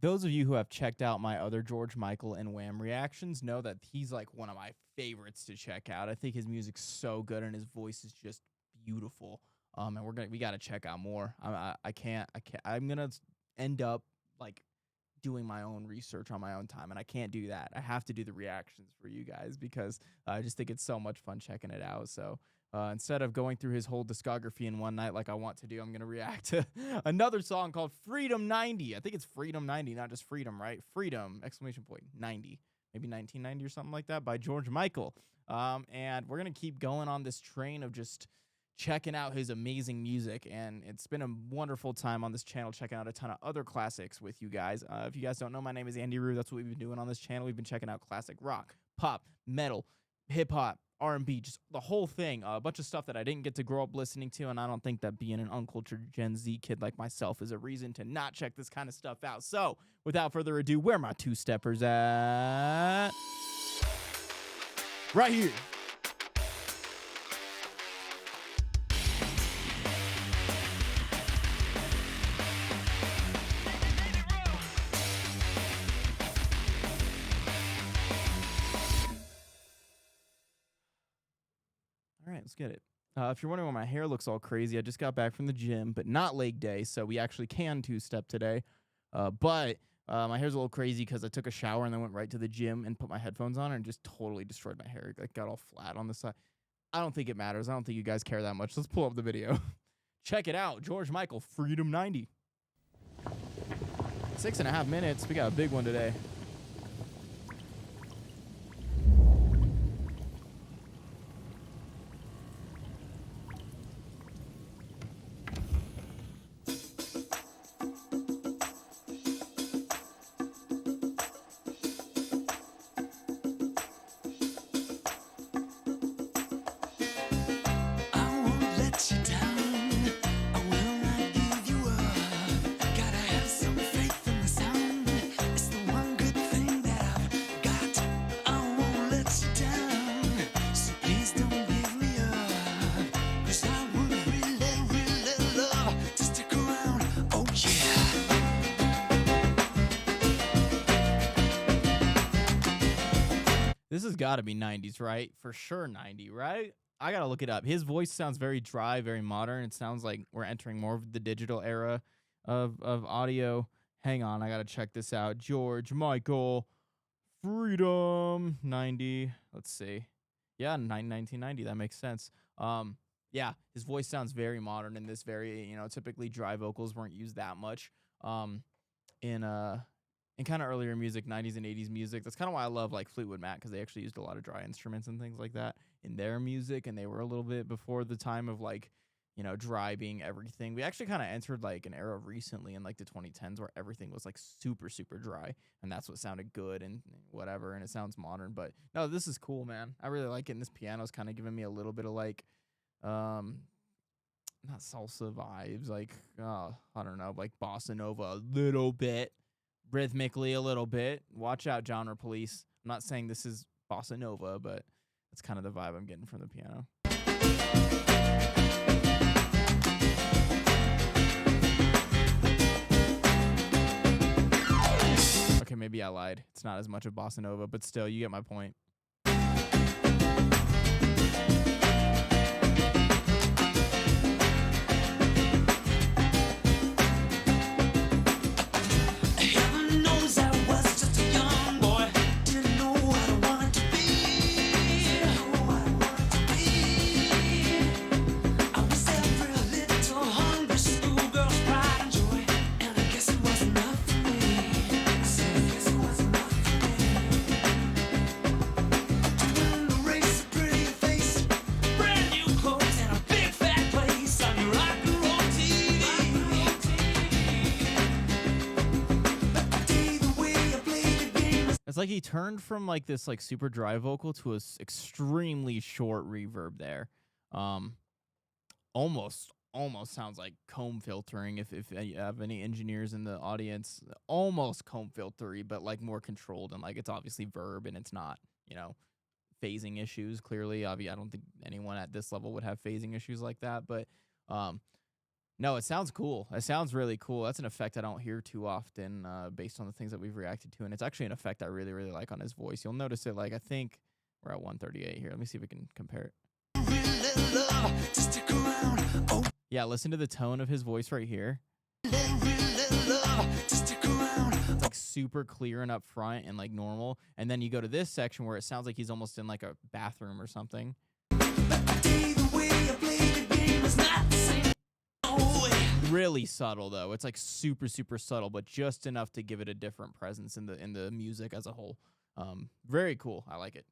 those of you who have checked out my other George Michael and Wham reactions know that he's like one of my favorites to check out. I think his music's so good and his voice is just beautiful. And we gotta check out more. I'm gonna end up like doing my own research on my own time, and I can't do that. I have to do the reactions for you guys because I just think it's so much fun checking it out. So instead of going through his whole discography in one night like I want to do, I'm going to react to another song called Freedom 90. I think it's Freedom 90, not just Freedom, right? Freedom, exclamation point, 90. Maybe 1990 or something like that by George Michael. And we're going to keep going on this train of just checking out his amazing music, and it's been a wonderful time on this channel checking out a ton of other classics with you guys. If you guys don't know, my name is itsandiroo. That's what we've been doing on this channel. We've been checking out classic rock, pop, metal, hip-hop, R&B, just the whole thing. A bunch of stuff that I didn't get to grow up listening to, and I don't think that being an uncultured Gen Z kid like myself is a reason to not check this kind of stuff out. So, without further ado, where are my two-steppers at? Right here. All right, let's get it. If you're wondering why my hair looks all crazy, I just got back from the gym, but not leg day, so we actually can two-step today. But my hair's a little crazy because I took a shower and then went right to the gym and put my headphones on and just totally destroyed my hair. It got all flat on the side. I don't think it matters. I don't think you guys care that much. Let's pull up the video. Check it out. George Michael, Freedom 90. 6.5 minutes. We got a big one today. This has got to be 90s, right? For sure 90, right? I got to look it up. His voice sounds very dry, very modern. It sounds like we're entering more of the digital era of audio. Hang on, I got to check this out. George Michael, Freedom 90. Let's see. Yeah, 1990. That makes sense. Yeah, his voice sounds very modern in this very, typically dry vocals weren't used that much in kind of earlier music, 90s and 80s music. That's kind of why I love like Fleetwood Mac, because they actually used a lot of dry instruments and things like that in their music, and they were a little bit before the time of like, dry being everything. We actually kind of entered like an era recently in like the 2010s where everything was like super, super dry, and that's what sounded good and whatever, and it sounds modern. But no, this is cool, man. I really like it, and this piano's kind of giving me a little bit of like, not salsa vibes, like, I don't know, like bossa nova a little bit. Rhythmically a little bit. Watch out, genre police. I'm not saying this is bossa nova, but that's kind of the vibe I'm getting from the piano. Okay, maybe I lied. It's not as much of bossa nova, but still, you get my point. It's like he turned from like this like super dry vocal to a extremely short reverb there. Almost sounds like comb filtering if you have any engineers in the audience. Almost comb filtery, but like more controlled, and like it's obviously verb and it's not, phasing issues. Clearly, I don't think anyone at this level would have phasing issues like that, but No, it sounds cool. It sounds really cool. That's an effect I don't hear too often, based on the things that we've reacted to, and it's actually an effect I really, really like on his voice. You'll notice it. Like I think we're at 138 here. Let me see if we can compare it. Yeah, listen to the tone of his voice right here. It's like super clear and up front and like normal, and then you go to this section where it sounds like he's almost in like a bathroom or something. Really subtle though. It's like super super subtle, but just enough to give it a different presence in the music as a whole. Very cool. I like it.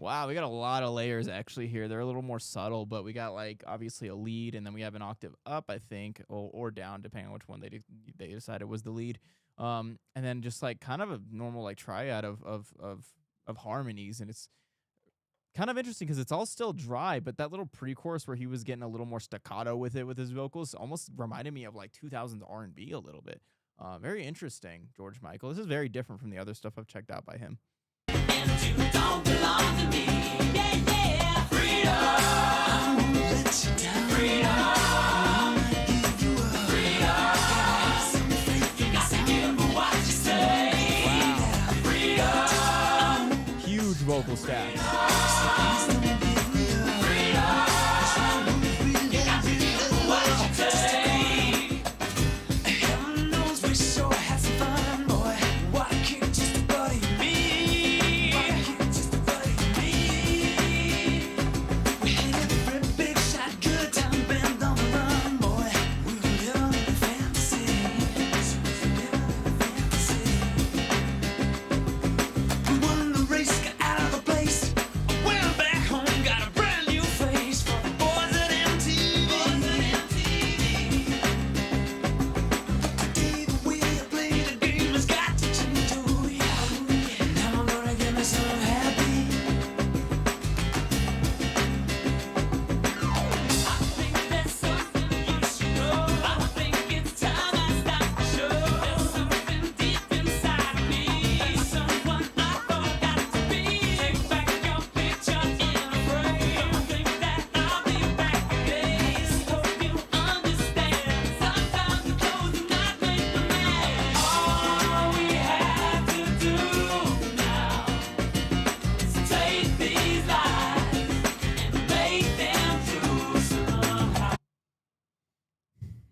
Wow, we got a lot of layers actually here. They're a little more subtle, but we got like obviously a lead, and then we have an octave up, I think, or down, depending on which one they decided was the lead. And then just like kind of a normal like triad of harmonies, and it's kind of interesting because it's all still dry, but that little pre-chorus where he was getting a little more staccato with it with his vocals almost reminded me of like 2000s R&B a little bit. Very interesting, George Michael. This is very different from the other stuff I've checked out by him. And you don't belong to me. Yeah, yeah. Freedom. I won't let you down. Freedom. Give you up. Freedom. You got to give what you say. Wow. Freedom. Huge vocal stacks.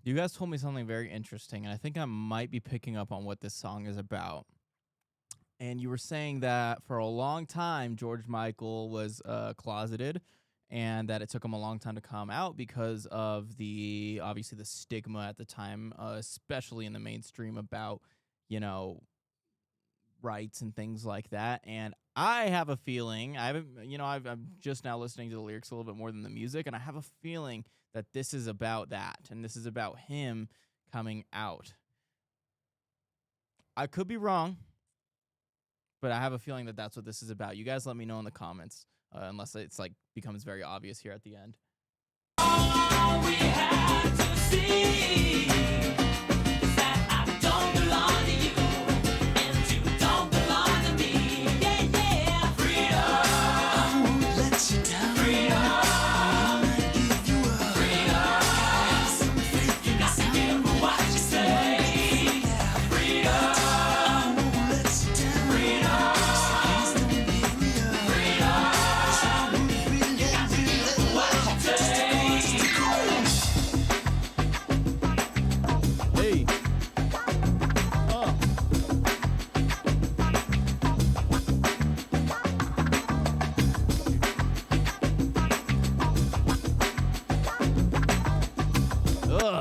You guys told me something very interesting, and I think I might be picking up on what this song is about. And you were saying that for a long time, George Michael was closeted, and that it took him a long time to come out because of obviously the stigma at the time, especially in the mainstream about, rights and things like that. And I have a feeling, I'm just now listening to the lyrics a little bit more than the music, and I have a feeling that this is about that, and this is about him coming out. I could be wrong, but I have a feeling that that's what this is about. You guys let me know in the comments, unless it's like becomes very obvious here at the end. All we had to see is that I don't belong to you, and you don't belong to me. Yeah, yeah. Freedom. I won't let you down. Freedom.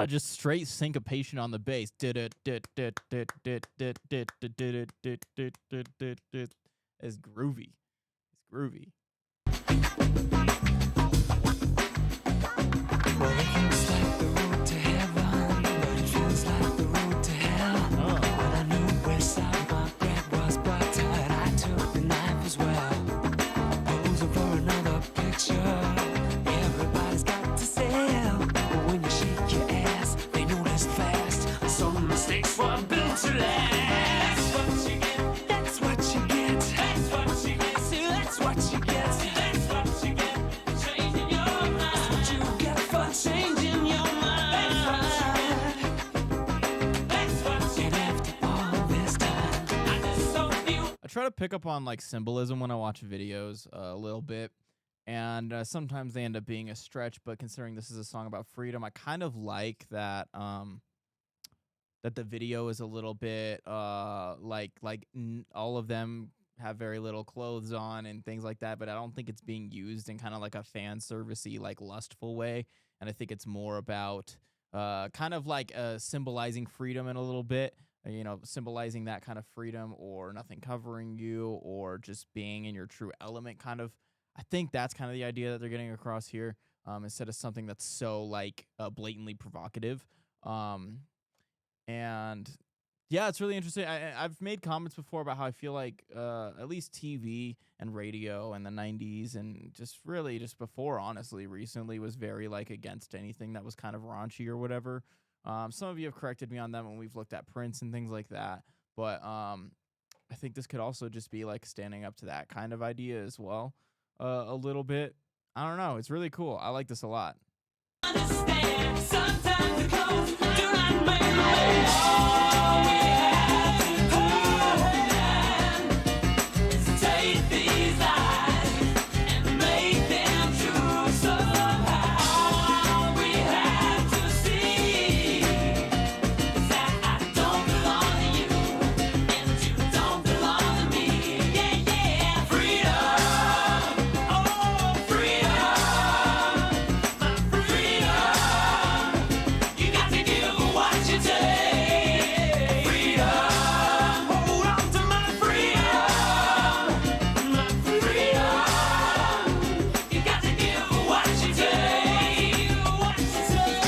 just straight syncopation on the bass. It's groovy. It's groovy. Well, it looks like the road to heaven, but it feels like the road to hell. When I knew where side my bread was buttered, I took the knife as well. Posing for another picture, everybody's got to sell. But when you shake your ass, they notice fast. Some mistakes were built to last. That's what you get. That's what you get. That's what you get. See, that's what you get. See, that's what you get. Changing your mind. That's what you get for changing your mind. That's what you get after all this time. I just so feel. I try to pick up on like symbolism when I watch videos a little bit, and sometimes they end up being a stretch. But considering this is a song about freedom, I kind of like that that the video is a little bit all of them have very little clothes on and things like that. But I don't think it's being used in kind of like a fan servicey, like lustful way. And I think it's more about kind of like symbolizing freedom in a little bit. You know, symbolizing that kind of freedom, or nothing covering you, or just being in your true element, kind of. I think that's kind of the idea that they're getting across here, instead of something that's so like blatantly provocative. And yeah, it's really interesting. I've made comments before about how I feel like at least TV and radio in the 90s, and just really just before, honestly, recently, was very like against anything that was kind of raunchy or whatever. Some of you have corrected me on that when we've looked at Prince and things like that. But I think this could also just be like standing up to that kind of idea as well, a little bit. I don't know. It's really cool. I like this a lot. Understand, sometimes the clothes do not make the man. All we have to hold is to take these lies and make them true somehow. All we have to see is that I don't belong to you and you don't belong to me. Yeah, yeah, freedom. Oh, freedom. You got to give what you take. Freedom. Hold on to my freedom. My freedom. You got to give what you take. What you take.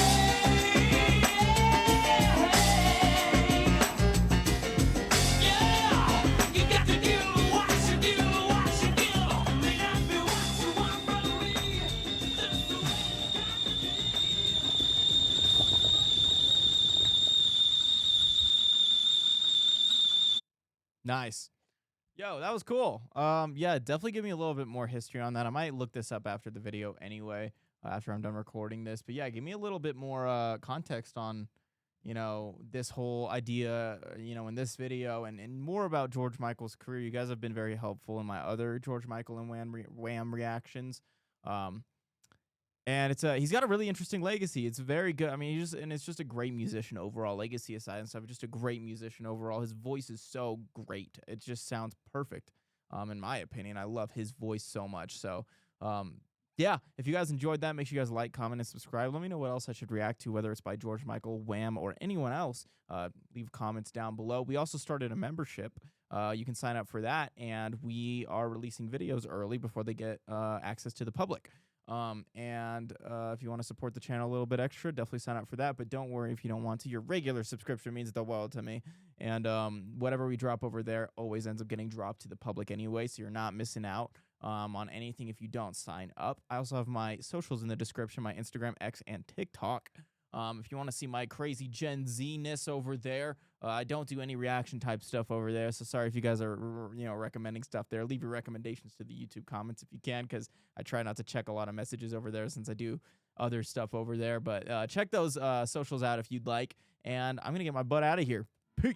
Yeah. You got to give what you give. What you give. May not be what you want from me. Just the way Nice. Yo, that was cool. Yeah, definitely give me a little bit more history on that. I might look this up after the video anyway, after I'm done recording this. But yeah, give me a little bit more context on, you know, this whole idea, you know, in this video, and more about George Michael's career. You guys have been very helpful in my other George Michael and Wham reactions. And he's got a really interesting legacy. It's very good. I mean, it's just a great musician overall. Legacy aside and stuff, just a great musician overall. His voice is so great. It just sounds perfect. In my opinion, I love his voice so much. So, yeah, if you guys enjoyed that, make sure you guys like, comment, and subscribe. Let me know what else I should react to, whether it's by George Michael, Wham, or anyone else. Leave comments down below. We also started a membership. You can sign up for that, and we are releasing videos early before they get access to the public. If you want to support the channel a little bit extra, definitely sign up for that. But don't worry if you don't want to. Your regular subscription means the world to me. And whatever we drop over there always ends up getting dropped to the public anyway, so you're not missing out on anything if you don't sign up. I also have my socials in the description, my Instagram, X, and TikTok. If you want to see my crazy Gen Z-ness over there, I don't do any reaction type stuff over there. So sorry if you guys are, recommending stuff there. Leave your recommendations to the YouTube comments if you can, because I try not to check a lot of messages over there since I do other stuff over there. But check those socials out if you'd like. And I'm going to get my butt out of here. Peace.